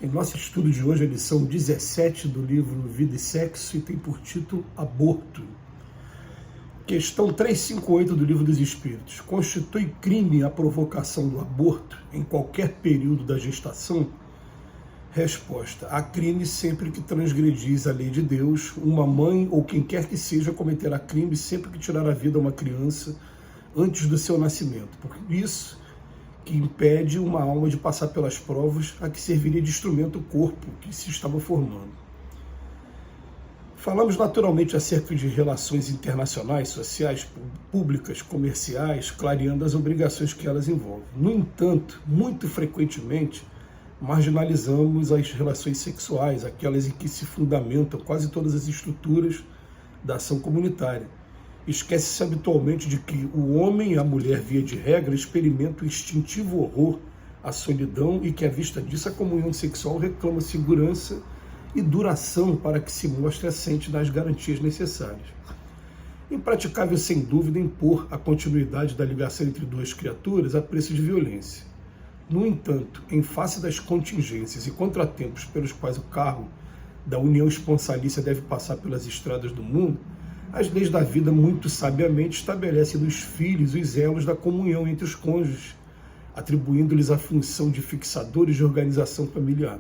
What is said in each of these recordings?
Em nosso estudo de hoje, a lição 17 do livro Vida e Sexo, e tem por título Aborto. Questão 358 do Livro dos Espíritos. Constitui crime a provocação do aborto em qualquer período da gestação? Resposta. Há crime sempre que transgredis a lei de Deus. Uma mãe ou quem quer que seja cometerá crime sempre que tirar a vida a uma criança antes do seu nascimento. Por isso que impede uma alma de passar pelas provas a que serviria de instrumento o corpo que se estava formando. Falamos naturalmente acerca de relações internacionais, sociais, públicas, comerciais, clareando as obrigações que elas envolvem. No entanto, muito frequentemente, marginalizamos as relações sexuais, aquelas em que se fundamentam quase todas as estruturas da ação comunitária. Esquece-se habitualmente de que o homem e a mulher, via de regra, experimentam o instintivo horror à solidão e que, à vista disso, a comunhão sexual reclama segurança e duração para que se mostre assente das garantias necessárias. Impraticável, sem dúvida, impor a continuidade da ligação entre duas criaturas a preço de violência. No entanto, em face das contingências e contratempos pelos quais o carro da união esponsalícia deve passar pelas estradas do mundo, as leis da vida, muito sabiamente, estabelecem nos filhos os elos da comunhão entre os cônjuges, atribuindo-lhes a função de fixadores de organização familiar.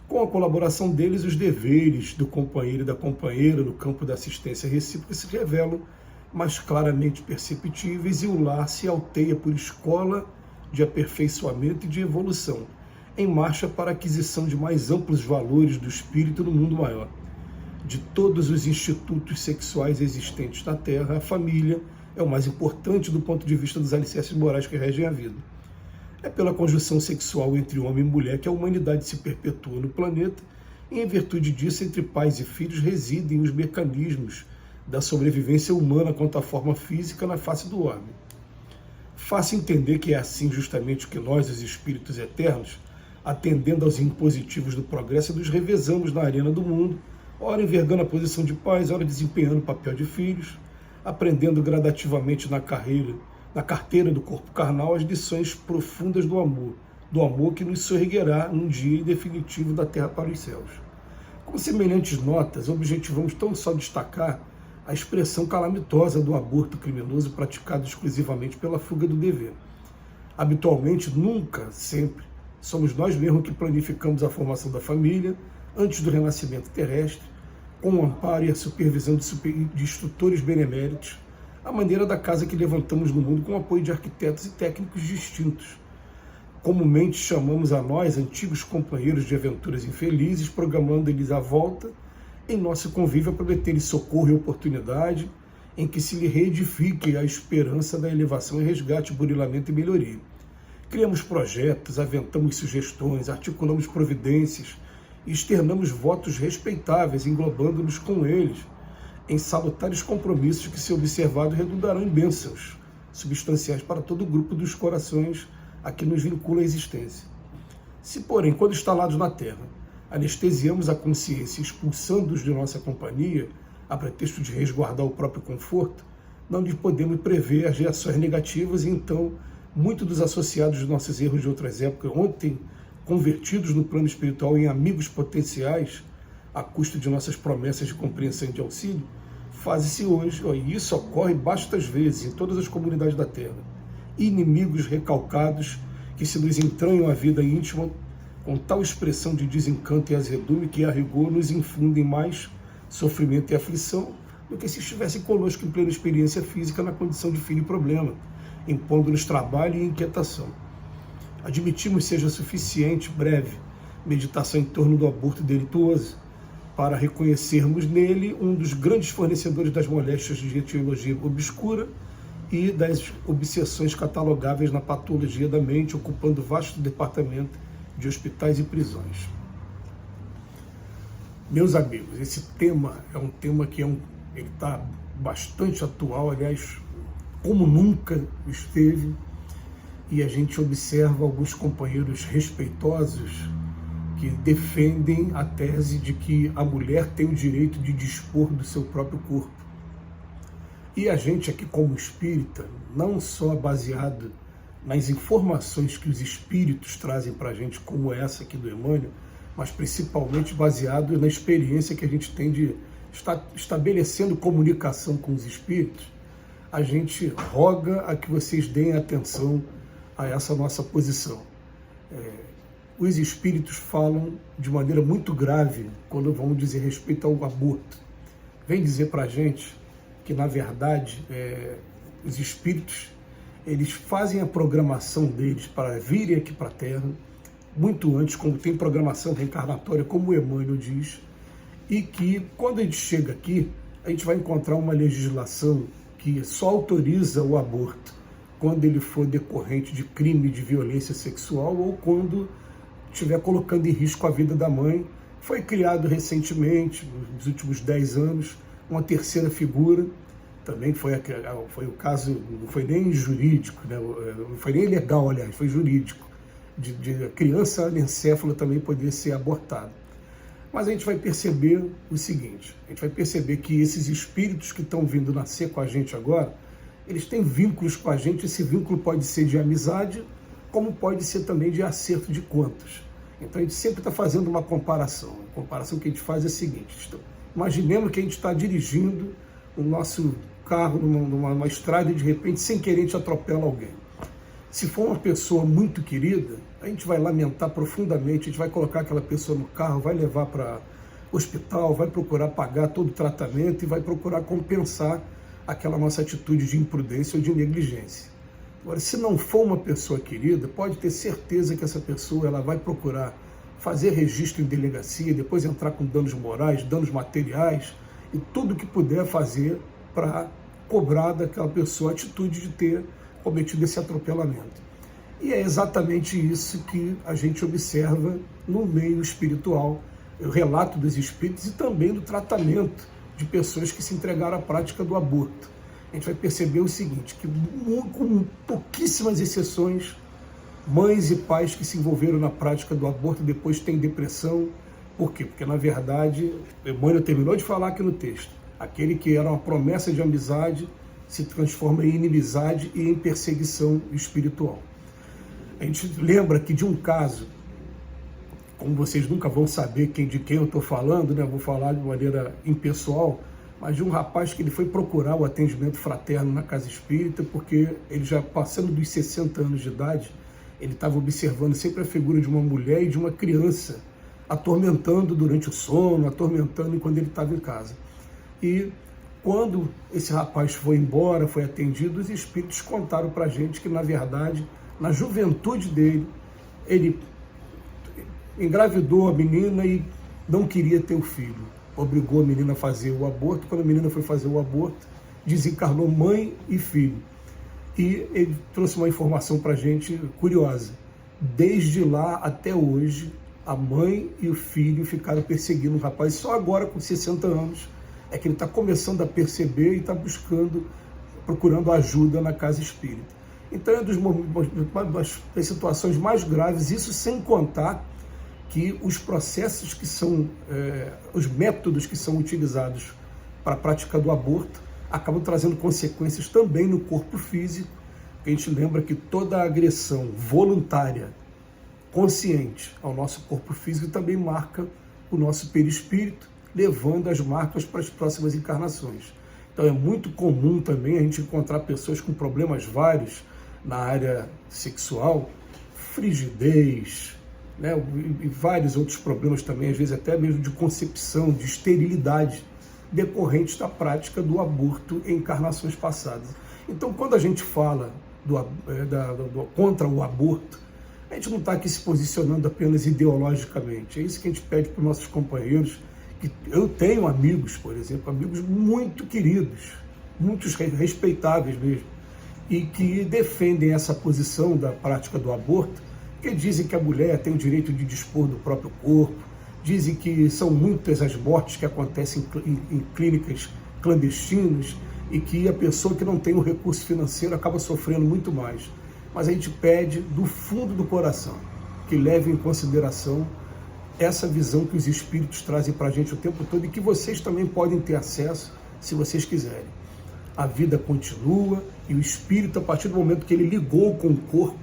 Com a colaboração deles, os deveres do companheiro e da companheira no campo da assistência recíproca se revelam mais claramente perceptíveis e o lar se alteia por escola de aperfeiçoamento e de evolução, em marcha para a aquisição de mais amplos valores do espírito no mundo maior. De todos os institutos sexuais existentes na Terra, a família é o mais importante do ponto de vista dos alicerces morais que regem a vida. É pela conjunção sexual entre homem e mulher que a humanidade se perpetua no planeta, e em virtude disso, entre pais e filhos residem os mecanismos da sobrevivência humana quanto à forma física na face do homem. Faça entender que é assim justamente que nós, os espíritos eternos, atendendo aos impositivos do progresso, nos revezamos na arena do mundo, ora envergando a posição de pais, ora desempenhando o papel de filhos, aprendendo gradativamente na carteira do corpo carnal as lições profundas do amor que nos sorriguerá um dia definitivo da terra para os céus. Com semelhantes notas, objetivamos tão só destacar a expressão calamitosa do aborto criminoso praticado exclusivamente pela fuga do dever. Habitualmente, nunca, sempre, somos nós mesmos que planificamos a formação da família antes do renascimento terrestre, com o amparo e a supervisão de instrutores beneméritos, a maneira da casa que levantamos no mundo com o apoio de arquitetos e técnicos distintos. Comumente chamamos a nós, antigos companheiros de aventuras infelizes, programando-lhes a volta em nosso convívio a prometer-lhes socorro e oportunidade, em que se lhe reedifique a esperança da elevação e resgate, burilamento e melhoria. Criamos projetos, aventamos sugestões, articulamos providências, e externamos votos respeitáveis, englobando-nos com eles em salutares compromissos que, se observados, redundarão em bênçãos substanciais para todo o grupo dos corações a que nos vincula a existência. Se, porém, quando instalados na Terra, anestesiamos a consciência, expulsando-os de nossa companhia, a pretexto de resguardar o próprio conforto, não lhe podemos prever as reações negativas e, então, muitos dos associados de nossos erros de outras épocas, ontem convertidos no plano espiritual em amigos potenciais, a custo de nossas promessas de compreensão e de auxílio, fazem-se hoje, e isso ocorre bastas vezes em todas as comunidades da Terra, inimigos recalcados que se nos entranham a vida íntima com tal expressão de desencanto e azedume que, a rigor, nos infundem mais sofrimento e aflição do que se estivessem conosco em plena experiência física na condição de filho e problema, impondo-nos trabalho e inquietação. Admitimos seja suficiente, breve, meditação em torno do aborto delituoso, para reconhecermos nele um dos grandes fornecedores das moléstias de etiologia obscura e das obsessões catalogáveis na patologia da mente, ocupando vasto departamento de hospitais e prisões. Meus amigos, esse tema é um tema que ele está bastante atual, aliás, como nunca esteve, e a gente observa alguns companheiros respeitosos que defendem a tese de que a mulher tem o direito de dispor do seu próprio corpo. E a gente aqui, como espírita, não só baseado nas informações que os espíritos trazem para a gente, como essa aqui do Emmanuel, mas principalmente baseado na experiência que a gente tem de estar estabelecendo comunicação com os espíritos, a gente roga a que vocês deem atenção a essa nossa posição. Os espíritos falam de maneira muito grave quando vão dizer respeito ao aborto. Vem dizer para a gente que, na verdade, os espíritos, eles fazem a programação deles para virem aqui para a Terra, muito antes, como tem programação reencarnatória, como o Emmanuel diz, e que, quando a gente chega aqui, a gente vai encontrar uma legislação que só autoriza o aborto quando ele for decorrente de crime de violência sexual ou quando estiver colocando em risco a vida da mãe. Foi criado recentemente, nos últimos 10 anos, uma terceira figura, também foi o caso, não foi nem jurídico, né? Não foi nem legal, aliás, foi jurídico, de criança anencéfala também poder ser abortada. Mas a gente vai perceber o seguinte, a gente vai perceber que esses espíritos que estão vindo nascer com a gente agora, eles têm vínculos com a gente. Esse vínculo pode ser de amizade, como pode ser também de acerto de contas. Então a gente sempre está fazendo uma comparação. A comparação que a gente faz é a seguinte: imaginemos que a gente está dirigindo o nosso carro numa estrada e de repente, sem querer, a gente atropela alguém. Se for uma pessoa muito querida, a gente vai lamentar profundamente, a gente vai colocar aquela pessoa no carro, vai levar para o hospital, vai procurar pagar todo o tratamento e vai procurar compensar aquela nossa atitude de imprudência ou de negligência. Agora, se não for uma pessoa querida, pode ter certeza que essa pessoa ela vai procurar fazer registro em delegacia, depois entrar com danos morais, danos materiais e tudo que puder fazer para cobrar daquela pessoa a atitude de ter cometido esse atropelamento. E é exatamente isso que a gente observa no meio espiritual, o relato dos espíritos e também do tratamento de pessoas que se entregaram à prática do aborto. A gente vai perceber o seguinte, que com pouquíssimas exceções, mães e pais que se envolveram na prática do aborto depois têm depressão. Por quê? Porque, na verdade, Emmanuel terminou de falar aqui no texto, aquele que era uma promessa de amizade se transforma em inimizade e em perseguição espiritual. A gente lembra aqui de um caso, como vocês nunca vão saber de quem eu estou falando, né? Vou falar de maneira impessoal, mas de um rapaz que ele foi procurar o atendimento fraterno na casa espírita, porque ele já passando dos 60 anos de idade, ele estava observando sempre a figura de uma mulher e de uma criança, atormentando durante o sono, atormentando quando ele estava em casa. E quando esse rapaz foi embora, foi atendido, os espíritos contaram para a gente que, na verdade, na juventude dele, ele engravidou a menina e não queria ter o filho. Obrigou a menina a fazer o aborto. Quando a menina foi fazer o aborto, desencarnou mãe e filho. E ele trouxe uma informação para a gente curiosa. Desde lá até hoje, a mãe e o filho ficaram perseguindo o rapaz. Só agora, com 60 anos, é que ele está começando a perceber e está procurando ajuda na casa espírita. Então é das situações mais graves, isso sem contar que os processos que são, os métodos que são utilizados para a prática do aborto acabam trazendo consequências também no corpo físico. A gente lembra que toda agressão voluntária, consciente ao nosso corpo físico também marca o nosso perispírito, levando as marcas para as próximas encarnações. Então é muito comum também a gente encontrar pessoas com problemas vários na área sexual, frigidez, né, e vários outros problemas também, às vezes até mesmo de concepção, de esterilidade, decorrentes da prática do aborto em encarnações passadas. Então, quando a gente fala contra o aborto, a gente não está aqui se posicionando apenas ideologicamente. É isso que a gente pede para os nossos companheiros. Eu tenho amigos, por exemplo, amigos muito queridos, muito respeitáveis mesmo, e que defendem essa posição da prática do aborto, que dizem que a mulher tem o direito de dispor do próprio corpo, dizem que são muitas as mortes que acontecem em clínicas clandestinas e que a pessoa que não tem o recurso financeiro acaba sofrendo muito mais. Mas a gente pede do fundo do coração que leve em consideração essa visão que os espíritos trazem para a gente o tempo todo e que vocês também podem ter acesso se vocês quiserem. A vida continua e o espírito, a partir do momento que ele ligou com o corpo,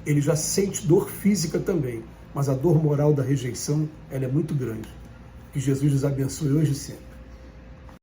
ele já sente dor física também. mas a dor moral da rejeição, ela é muito grande. Que Jesus nos abençoe hoje e sempre.